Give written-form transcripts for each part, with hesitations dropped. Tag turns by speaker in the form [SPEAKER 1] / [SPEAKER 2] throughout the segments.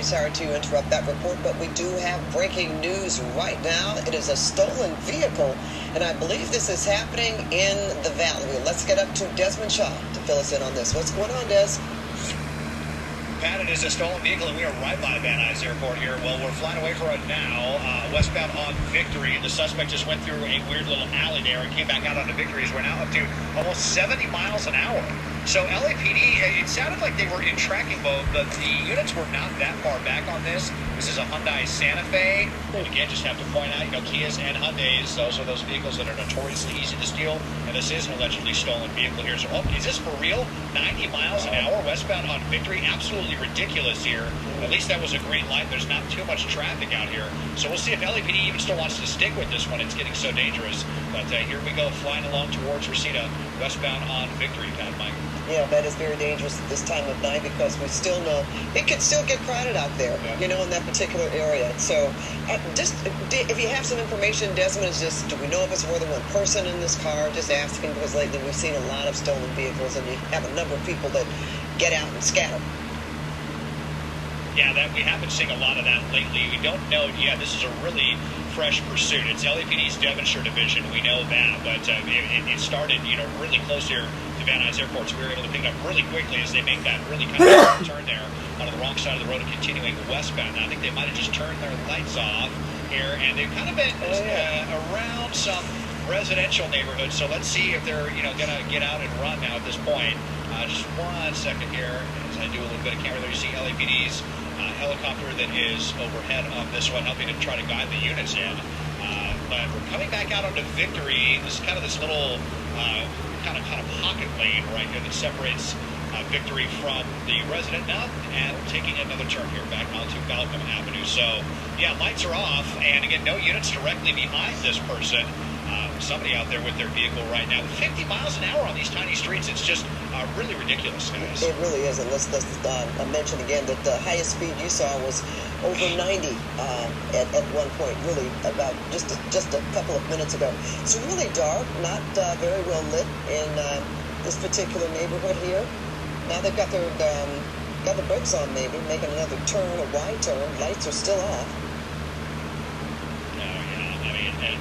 [SPEAKER 1] Sorry to interrupt that report, but we do have breaking news right now. It is a stolen vehicle, and I believe this is happening in the valley. Let's get up to Desmond Shaw to fill us in on this. What's going on, Des?
[SPEAKER 2] Pat, it is a stolen vehicle, and we are right by Van Nuys Airport here. Well, we're flying away from it now, westbound on Victory. The suspect just went through a weird little alley there and came back out onto Victory. We're now up to almost 70 miles an hour. So LAPD, it sounded like they were in tracking mode, but the units were not that far back on this. This is a Hyundai Santa Fe. And again, just have to point out, Kias and Hyundais, those are those vehicles that are notoriously easy to steal. And this is an allegedly stolen vehicle here. So, is this for real? 90 miles an hour westbound on Victory? Absolutely ridiculous here. At least that was a green light. There's not too much traffic out here. So we'll see if LAPD even still wants to stick with this one. It's getting so dangerous. But here we go, flying along towards Reseda, westbound on Victory, Pat, Mike.
[SPEAKER 1] Yeah, that is very dangerous at this time of night because we still know it could still get crowded out there, in that particular area. So just if you have some information, Desmond, is just, do we know if it's more than one person in this car? Just asking, because lately we've seen a lot of stolen vehicles and you have a number of people that get out and scatter.
[SPEAKER 2] Yeah, we have been seeing a lot of that lately. We don't know yet. This is a really fresh pursuit. It's LAPD's Devonshire division. We know that, but it started, really close here to Van Nuys Airport, so we were able to pick it up really quickly as they make that really kind of turn there on the wrong side of the road and continuing westbound. Now, I think they might have just turned their lights off here, and they've kind of been around some residential neighborhoods. So let's see if they're, going to get out and run now at this point. Just 1 second here as I do a little bit of camera there. You see LAPD's helicopter that is overhead on this one, helping to try to guide the units in. But we're coming back out onto Victory. This is kind of this little kind of pocket lane right here that separates Victory from the resident now, and we're taking another turn here back onto Balcom Avenue. So, yeah, lights are off, and again, no units directly behind this person. Somebody out there with their vehicle right now. 50 miles an hour on these tiny streets, it's just really ridiculous, guys.
[SPEAKER 1] It really is, and let's mention again that the highest speed you saw was over 90 at one point, really about just a couple of minutes ago. It's really dark, not very well lit in this particular neighborhood here. Now they've got the brakes on, maybe making another turn, a wide turn. Lights are still off.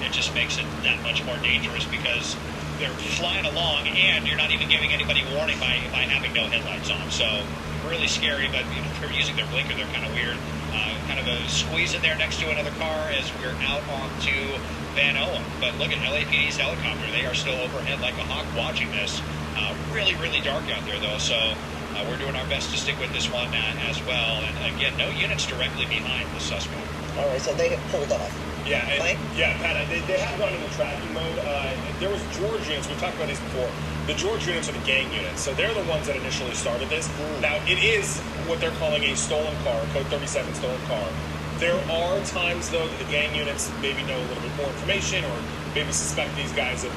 [SPEAKER 2] It just makes it that much more dangerous because they're flying along and you're not even giving anybody warning by having no headlights on. So really scary, but if they're using their blinker, they're kind of weird. Kind of a squeeze in there next to another car as we're out onto Van Owen. But look at LAPD's helicopter. They are still overhead like a hawk watching this. Really, really dark out there, though. So we're doing our best to stick with this one as well. And again, no units directly behind the suspect.
[SPEAKER 1] All right, so they have pulled off.
[SPEAKER 3] Yeah, Pat, they have gone into tracking mode. There was George units. We've talked about these before. The George units are the gang units, so they're the ones that initially started this. Now, it is what they're calling a stolen car, code 37 stolen car. There are times, though, that the gang units maybe know a little bit more information or maybe suspect these guys of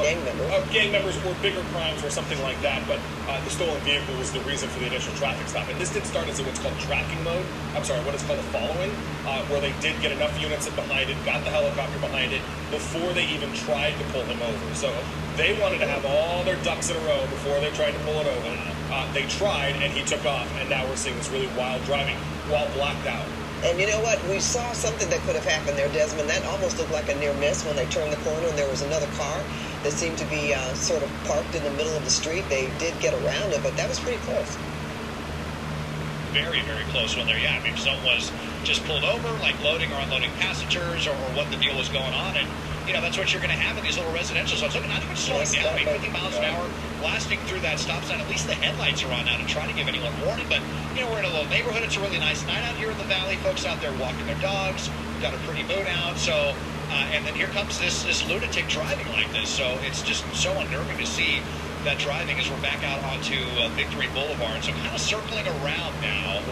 [SPEAKER 3] gang members or bigger crimes or something like that, but the stolen vehicle was the reason for the initial traffic stop. And this did start as what's called tracking mode. What it's called a following, where they did get enough units behind it, got the helicopter behind it, before they even tried to pull him over. So they wanted to have all their ducks in a row before they tried to pull it over. They tried, and he took off, and now we're seeing this really wild driving while blacked out.
[SPEAKER 1] And you know what? We saw something that could have happened there, Desmond. That almost looked like a near miss when they turned the corner and there was another car that seemed to be sort of parked in the middle of the street. They did get around it, but that was pretty close.
[SPEAKER 2] Very, very close when they're, if someone was just pulled over, like loading or unloading passengers or what the deal was going on. And, that's what you're going to have in these little residential zones. Look, not even slowing down. 50 miles an hour, blasting through that stop sign. At least the headlights are on now to try to give anyone warning. But, we're in a little neighborhood. It's a really nice night out here in the valley. Folks out there walking their dogs. We've got a pretty moon out. So, and then here comes this lunatic driving like this. So it's just so unnerving to see that driving as we're back out onto Victory Boulevard. So kind of circling around now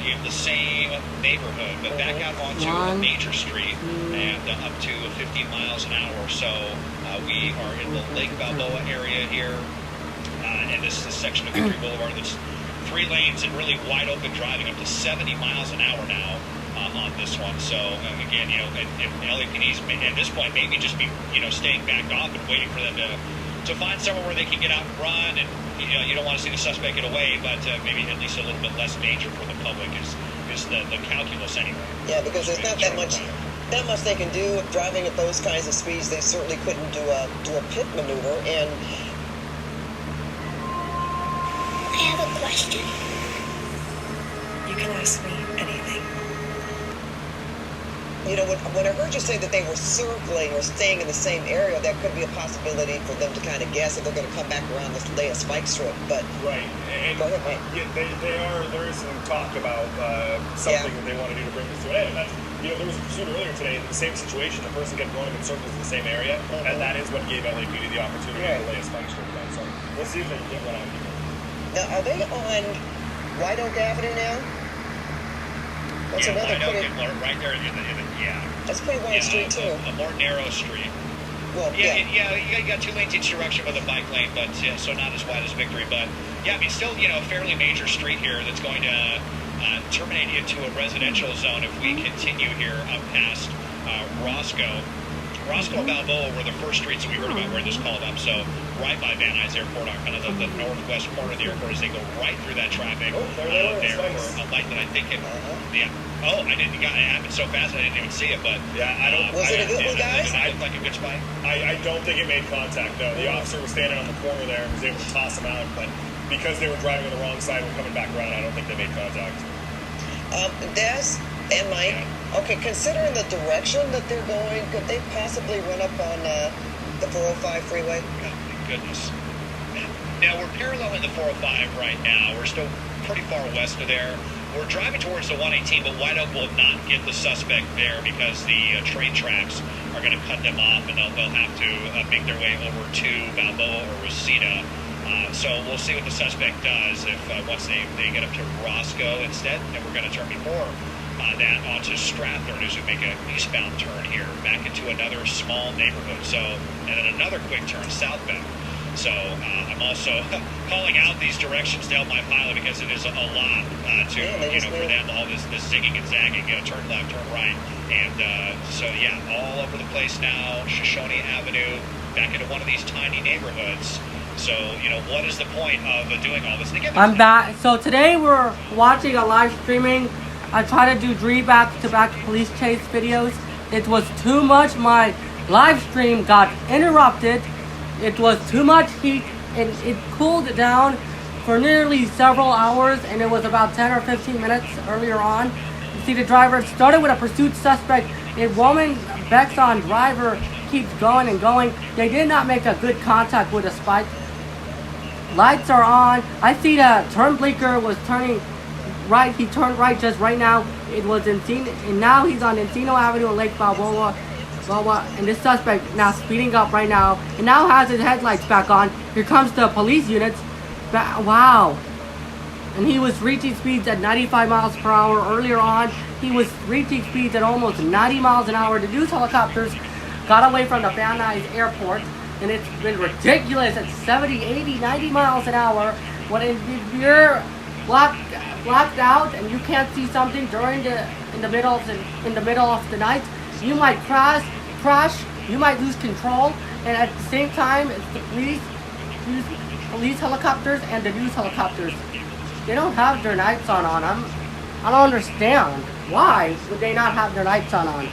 [SPEAKER 2] in the same neighborhood, but back out onto Major Street and up to 15 miles an hour. So we are in the Lake Balboa area here. And this is the section of Victory Boulevard that's 3 lanes and really wide open driving up to 70 miles an hour now on this one. So again, if LAPD's at this point maybe just be staying back off and waiting for them to find somewhere where they can get out and run, and you don't want to see the suspect get away, but maybe at least a little bit less danger for the public is just the calculus anymore.
[SPEAKER 1] Yeah, because there's not that much they can do driving at those kinds of speeds. They certainly couldn't do a pit maneuver. And
[SPEAKER 4] I have a question.
[SPEAKER 5] You can ask me anything.
[SPEAKER 1] you know, when I heard you say that they were circling or staying in the same area, that could be a possibility for them to kind of guess if they're going to come back around this lay a spike strip. But
[SPEAKER 3] right, and
[SPEAKER 1] go ahead, Mike.
[SPEAKER 3] Yeah, they are. There is some talk about something that they want to do to bring this to an end. And that's, you know, there was a pursuit earlier today in the same situation. The person kept going in circles in the same area, and that is what gave LAPD the opportunity to lay a spike strip down. So we'll see if they can get one out.
[SPEAKER 1] Now, are they on White Oak Avenue now? That's another pretty.
[SPEAKER 2] Right there in the
[SPEAKER 1] That's a pretty wide street too.
[SPEAKER 2] A more narrow street.
[SPEAKER 1] Well,
[SPEAKER 2] you got 2 lanes each direction with a bike lane, but so not as wide as Victory. But yeah, I mean, still, you know, a fairly major street here that's going to terminate into a residential zone if we continue here up past Roscoe. Roscoe and Balboa were the first streets that we heard about where this called up. So right by Van Nuys Airport, on kind of the northwest corner of the airport, as they go right through that traffic there for a light that I think Oh, I didn't. It happened so fast I didn't even see it. But
[SPEAKER 3] yeah, I don't.
[SPEAKER 1] Was it a good one, guys?
[SPEAKER 2] Did it look like a good spike?
[SPEAKER 3] I don't think it made contact. No, the officer was standing on the corner there and was able to toss him out. But because they were driving on the wrong side and coming back around, I don't think they made contact.
[SPEAKER 1] Des and Mike. Okay, considering the direction that they're going, could they possibly run up on the 405 freeway?
[SPEAKER 2] Oh, my goodness. Now, we're paralleling the 405 right now. We're still pretty far west of there. We're driving towards the 118, but White Oak will not get the suspect there because the train tracks are going to cut them off, and they'll have to make their way over to Balboa or Reseda. So we'll see what the suspect does if once they get up to Roscoe instead, and we're going to turn before that onto Strathern as we make an eastbound turn here back into another small neighborhood. So, and then another quick turn southbound. So I'm also calling out these directions to help my pilot because it is a lot for them, all this zigging and zagging, turn left, turn right. And so, yeah, all over the place now, Shoshone Avenue, back into one of these tiny neighborhoods. So, you know, what is the point of doing all this? And again,
[SPEAKER 6] I'm back. So today we're watching a live streaming. I try to do 3 back-to-back police chase videos. It was too much. My live stream got interrupted. It was too much heat, and it cooled down for nearly several hours, and it was about 10 or 15 minutes earlier on. You see the driver started with a pursuit suspect. A woman, beckson driver, keeps going and going. They did not make a good contact with a spike. Lights are on. I see the turn blinker was turning right. He turned right just right now. It was Encino, and now he's on Encino Avenue in Lake Balboa. And this suspect now speeding up right now, and now has his headlights back on. Here comes the police units. Wow. And he was reaching speeds at 95 miles per hour earlier on. He was reaching speeds at almost 90 miles an hour. The news helicopters got away from the Van Nuys Airport, and it's been ridiculous at 70, 80, 90 miles an hour. When if you're blocked out and you can't see something during in the middle of the night, you might crash, you might lose control, and at the same time, it's the police helicopters and the news helicopters. They don't have their nights on them. I don't understand. Why would they not have their nights on?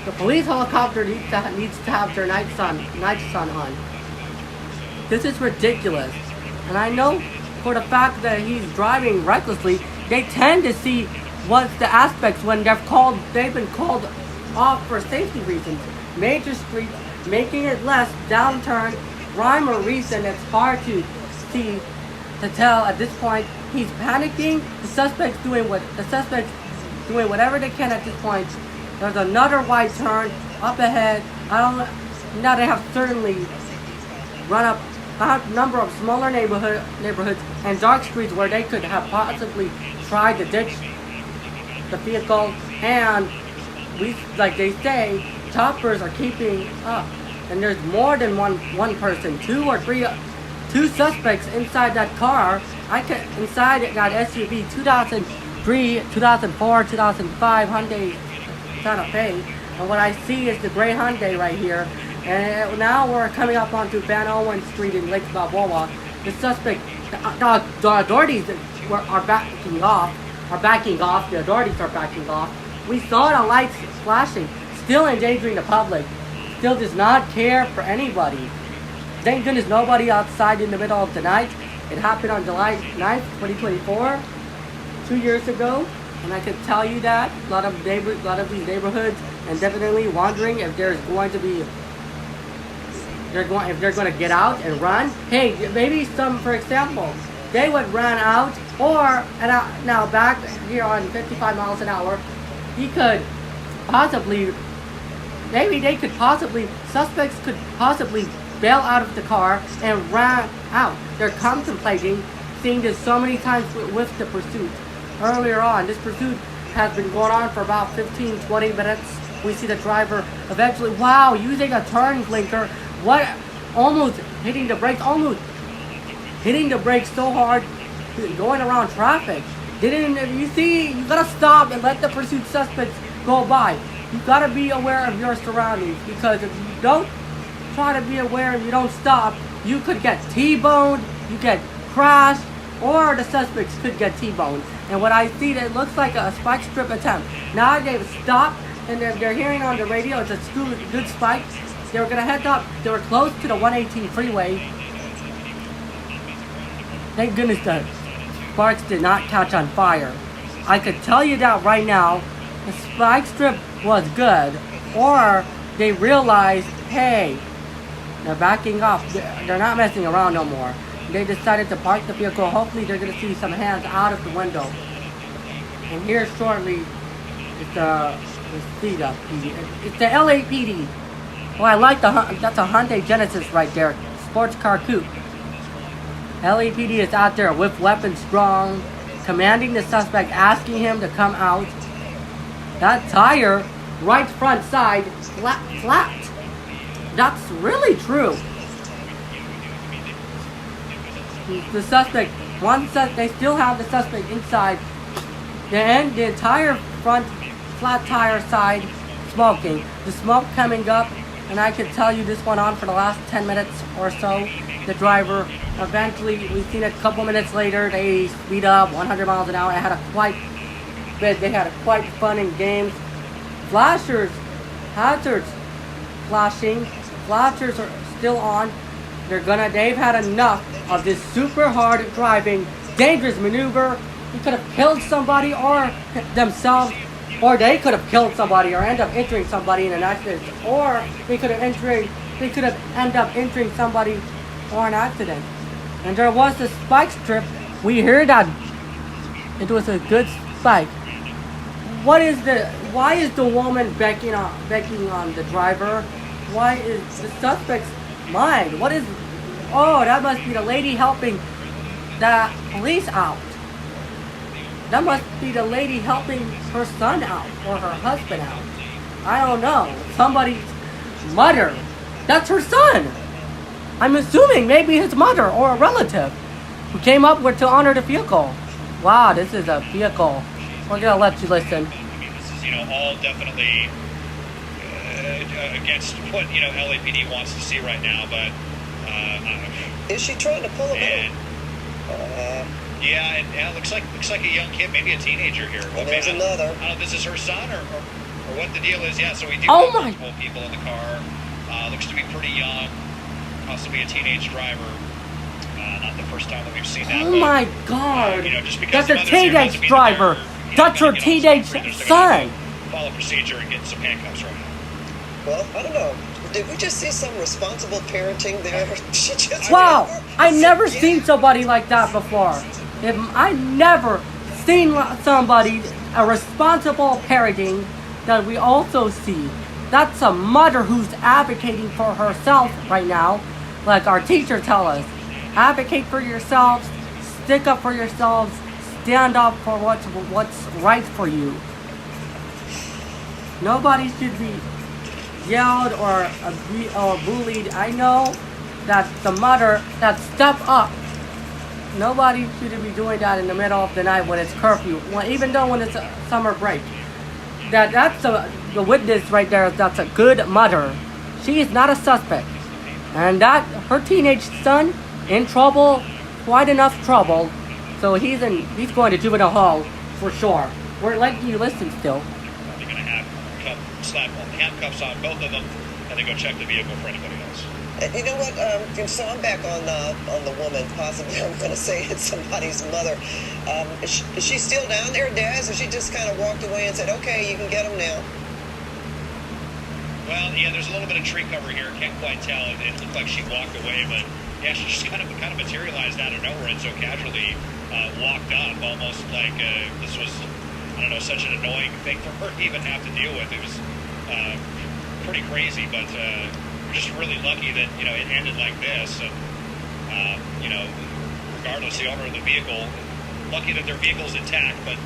[SPEAKER 6] The police helicopter needs to have their nights on. This is ridiculous. And I know for the fact that he's driving recklessly, they tend to see what's the aspects when they've been called off for safety reasons. Major streets, making it less downturn, rhyme or reason. It's hard to see, to tell at this point. He's panicking. The suspect's doing whatever they can at this point. There's another wide turn up ahead. Now they have certainly run up a number of smaller neighborhoods and dark streets where they could have possibly tried to ditch the vehicle, and like they say, choppers are keeping up, and there's more than one person, 2 or 3, 2 suspects inside that car. Inside that SUV, 2003, 2004, 2005 Hyundai Santa Fe, and what I see is the gray Hyundai right here. And now we're coming up onto Van Owen Street in Lake Balboa. The suspect, the authorities are backing off. are backing off. The authorities are backing off. We saw the lights flashing, still endangering the public. Still does not care for anybody. Thank goodness nobody outside in the middle of the night. It happened on July 9th, 2024, 2 years ago. And I can tell you that a lot of these neighborhoods, and definitely wondering if there's going to be, if they're going to get out and run. Hey, maybe some, for example, they would run out, or now back here on 55 miles an hour, he could possibly, suspects could possibly bail out of the car and run out. They're contemplating seeing this so many times with the pursuit. Earlier on, this pursuit has been going on for about 15-20 minutes. We see the driver eventually, using a turn blinker, almost hitting the brakes so hard, going around traffic. You gotta stop and let the pursuit suspects go by. You gotta be aware of your surroundings, because if you don't try to be aware and you don't stop, you could get T-boned, you get crashed, or the suspects could get T-boned. And what I see, that looks like a spike strip attempt. Now they've stopped, and they're hearing on the radio it's a good spike. They were gonna head up. They were close to the 118 freeway. Thank goodness the sparks did not catch on fire. I could tell you that right now, the spike strip was good, or they realized, hey, they're backing off. They're not messing around no more. They decided to park the vehicle. Hopefully they're going to see some hands out of the window. And here shortly is the PD. It's the LAPD. Oh, I like that's a Hyundai Genesis right there. Sports car coupe. LAPD is out there with weapons drawn, commanding the suspect, asking him to come out. That tire, right front side, flat. That's really true. The suspect, they still have the suspect inside. The entire front flat tire side smoking. The smoke coming up, and I can tell you this went on for the last 10 minutes or so. The driver, eventually, we've seen it a couple minutes later, they speed up 100 miles an hour. They had a quite fun and games. Flashers, hazards flashing. Flashers are still on. They've had enough of this super hard driving, dangerous maneuver. He could have killed somebody or themselves, or they could have killed somebody or end up injuring somebody in an accident, or they could have end up injuring somebody or an accident. And there was a spike strip. We heard that it was a good spike. Why is the woman becking on the driver? Why is the suspect's mind? That must be the lady helping the police out. That must be the lady helping her son out or her husband out. I don't know. Somebody's mother. That's her son. I'm assuming maybe his mother or a relative who came up with to honor the vehicle. Wow, this is a vehicle. We're gonna let you listen.
[SPEAKER 2] This is, all definitely against what LAPD wants to see right now, but
[SPEAKER 1] is she trying to pull him out?
[SPEAKER 2] Yeah, and it looks like a young kid, maybe a teenager here.
[SPEAKER 1] And there's another.
[SPEAKER 2] I don't know if this is her son or what the deal is. Yeah, so we do
[SPEAKER 6] have
[SPEAKER 2] multiple people in the car. Looks to be pretty young, possibly a teenage driver. Not the first time that we've seen that.
[SPEAKER 6] My God!
[SPEAKER 2] Just because
[SPEAKER 6] that's a teenage driver. That's her teenage son.
[SPEAKER 2] Follow procedure and get some handcuffs right now.
[SPEAKER 1] Well, I don't know. Did we just see some responsible parenting there?
[SPEAKER 6] Wow, I've never seen somebody like that before. I never seen somebody, a responsible parenting that we also see. That's a mother who's advocating for herself right now. Like our teachers tell us, advocate for yourselves, stick up for yourselves, stand up for what's right for you. Nobody should be yelled or bullied. I know that the mother that stepped up. Nobody should be doing that in the middle of the night when it's curfew. Even though when it's a summer break. That's the witness right there. That's a good mother. She is not a suspect, and that her teenage son in trouble, quite enough trouble. So he's going to juvenile hall. for sure. We're letting you listen still.
[SPEAKER 2] They're going to slap handcuffs on both of them, and then go check the vehicle for anybody else.
[SPEAKER 1] You know what? So I'm back on the woman. Possibly, I'm going to say it's somebody's mother. Is she still down there, Daz? Or she just kind of walked away and said, "Okay, you can get them now"?
[SPEAKER 2] Well, yeah, there's a little bit of tree cover here. Can't quite tell. It looked like she walked away, but yeah, she just kind of materialized out of nowhere and so casually walked up, almost like this was, I don't know, such an annoying thing for her to even have to deal with. It was pretty crazy, but we're just really lucky that, you know, it ended like this. And, you know, regardless, the owner of the vehicle, lucky that their vehicle's intact, but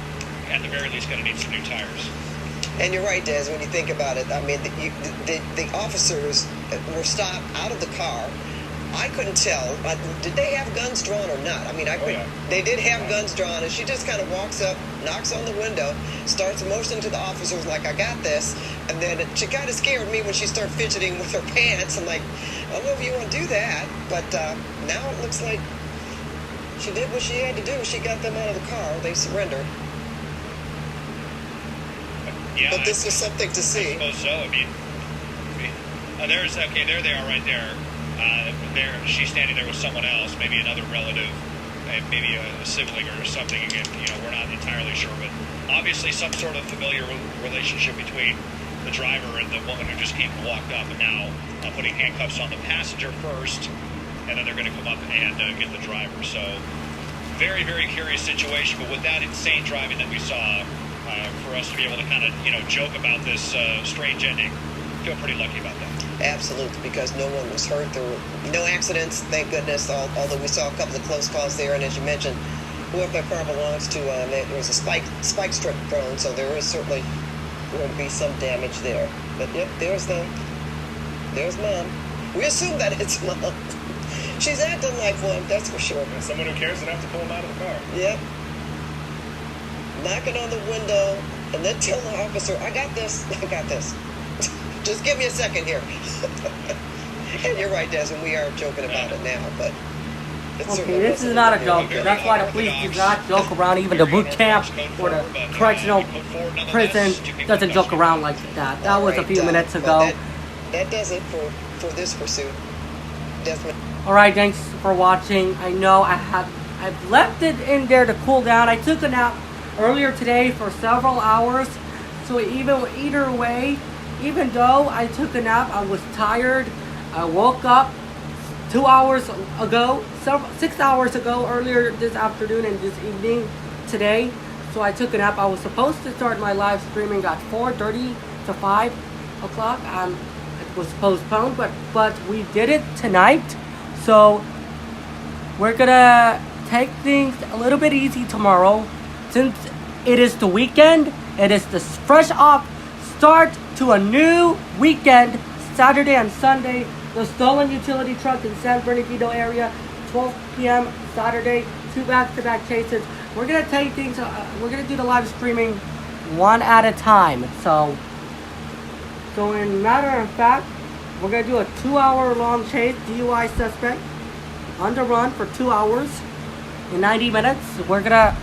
[SPEAKER 2] at the very least going to need some new tires.
[SPEAKER 1] And you're right, Des, when you think about it. I mean, the officers were stopped out of the car. I couldn't tell. Did they have guns drawn or not? I mean, I couldn't. Yeah. They did have guns drawn, and she just kind of walks up, knocks on the window, starts motioning to the officers like, "I got this." And then she kind of scared me when she started fidgeting with her pants. I'm like, I don't know if you want to do that. But now it looks like she did what she had to do. She got them out of the car. They surrendered.
[SPEAKER 2] Yeah,
[SPEAKER 1] but this was something to see.
[SPEAKER 2] I suppose so. I mean, there they are right there. She's standing there with someone else, maybe another relative, maybe a sibling or something. Again, you know, we're not entirely sure, but obviously some sort of familiar relationship between the driver and the woman who just came and walked up, and now putting handcuffs on the passenger first, and then they're going to come up and get the driver. So very, very curious situation, but with that insane driving that we saw, for us to be able to kind of, you know, joke about this strange ending, feel pretty lucky about that.
[SPEAKER 1] Absolutely, because no one was hurt. There were no accidents, thank goodness, although we saw a couple of close calls there. And as you mentioned, whoever that car belongs to, there was a spike strip thrown, so there is certainly going to be some damage there. But yep, there's Mom. We assume that it's Mom. She's acting like one, that's for sure.
[SPEAKER 3] And someone who cares enough to pull him out of the car.
[SPEAKER 1] Yep. Knocking on the window, and then tell the officer, "I got this, I got this. Just give me a second here." And you're right, Desmond, we are joking about it now, but it's
[SPEAKER 6] okay, this is not a joke. That's why the police do not joke around. Even the boot camp or the correctional prison doesn't joke around like that. That was a few minutes ago.
[SPEAKER 1] Well, that does it for this pursuit, Desmond.
[SPEAKER 6] Alright, thanks for watching. I know I've left it in there to cool down. I took a nap earlier today for several hours, so either way, even though I took a nap, I was tired. I woke up 2 hours ago, 6 hours ago, earlier this afternoon and this evening today. So I took a nap. I was supposed to start my live streaming at 4:30 to 5 o'clock. It was postponed, but we did it tonight. So we're gonna take things a little bit easy tomorrow. Since it is the weekend, it is the fresh off start to a new weekend, Saturday and Sunday. The stolen utility truck in San Bernardino area, 12 p.m. Saturday, 2 back-to-back chases. We're gonna take things, we're gonna do the live streaming one at a time. So in matter of fact, we're gonna do a 2-hour long chase, DUI suspect on the run for 2 hours in 90 minutes. We're gonna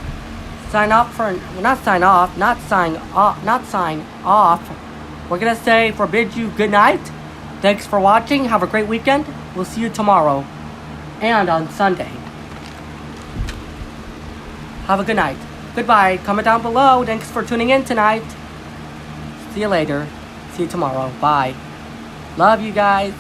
[SPEAKER 6] sign off. We're gonna say forbid you good night. Thanks for watching. Have a great weekend. We'll see you tomorrow and on Sunday. Have a good night. Goodbye. Comment down below. Thanks for tuning in tonight. See you later. See you tomorrow. Bye. Love you guys.